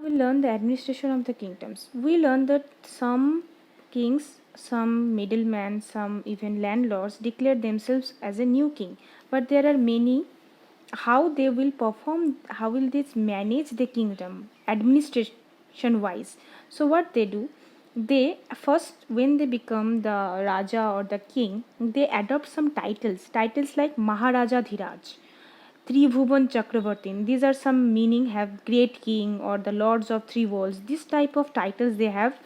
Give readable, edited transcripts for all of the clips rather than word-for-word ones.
We learn the administration of the kingdoms. We learn that some kings, some middlemen, some even landlords declare themselves as a new king. But there are many. How they will perform, how will they manage the kingdom administration wise? So what they do, they first, when they become the Raja or the king, they adopt some titles like Maharaja Dhiraj, Tribhuvan Chakravartin. These are some meaning, have great king or the lords of three worlds. This type of titles they have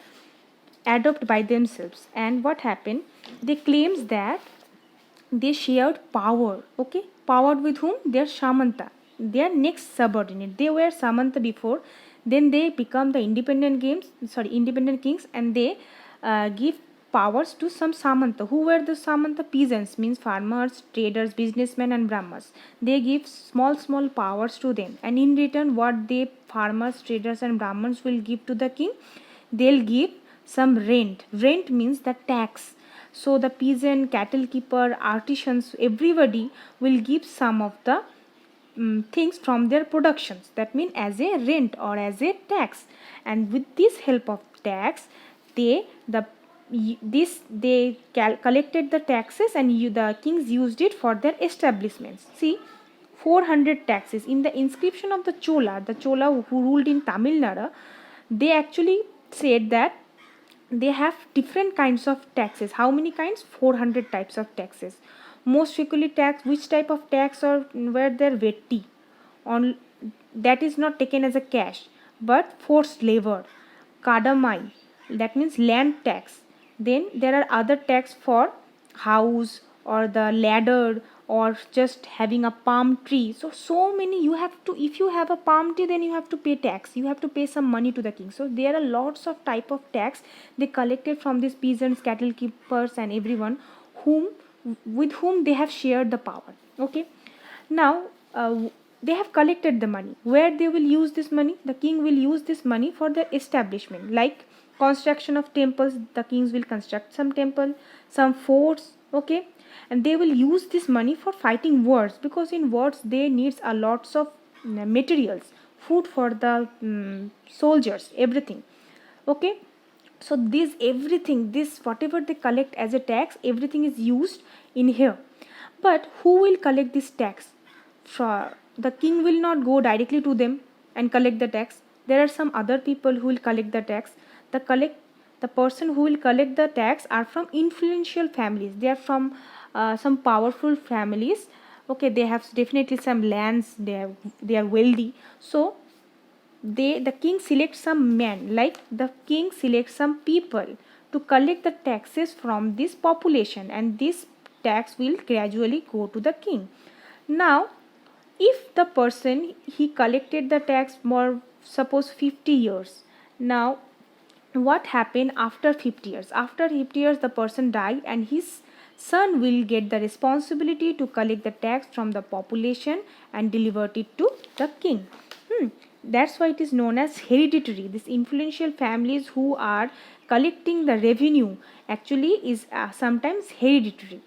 adopt by themselves. And what happened, they claims that they shared power. Okay, power with whom? Their Samanta, their next subordinate. They were Samanta before, then they become the independent kings, and they give powers to some Samanta. Who were the Samanta? Peasants, means farmers, traders, businessmen, and Brahmas. They give small powers to them, and in return, what they farmers, traders, and Brahmins will give to the king, they'll give some rent. Rent means the tax. So the peasant, cattle keeper, artisans, everybody will give some of the things from their productions. That means as a rent or as a tax. And with this help of tax, collected the taxes, and the kings used it for their establishments. See, 400 taxes in the inscription of the Chola who ruled in Tamil Nadu. They actually said that they have different kinds of taxes. How many kinds? 400 types of taxes. Most frequently tax, which type of tax, or where their vetti on, that is not taken as a cash but forced labor, kadamai, that means land tax. Then there are other tax for house or the ladder, or just having a palm tree. So many you have to, if you have a palm tree, then you have to pay tax, you have to pay some money to the king. So there are lots of type of tax they collected from these peasants, cattle keepers, and everyone whom, with whom they have shared the power. Okay, now they have collected the money. Where they will use this money? The king will use this money for the establishment, like construction of temples. The kings will construct some temple, some forts. Okay, and they will use this money for fighting wars, because in wars they needs a lots of materials, food for the soldiers, everything. Okay, so this everything, this whatever they collect as a tax, everything is used in here. But who will collect this tax? For the king will not go directly to them and collect the tax. There are some other people who will collect the tax. The person who will collect the tax are from influential families. They are from some powerful families. Okay, they have definitely some lands. They are wealthy. So the king selects some men, like the king selects some people to collect the taxes from this population, and this tax will gradually go to the king. Now, if the person, he collected the tax for suppose 50 years, now what happened after 50 years? After 50 years the person died, and his son will get the responsibility to collect the tax from the population and deliver it to the king. That's why it is known as hereditary. These influential families who are collecting the revenue actually is sometimes hereditary.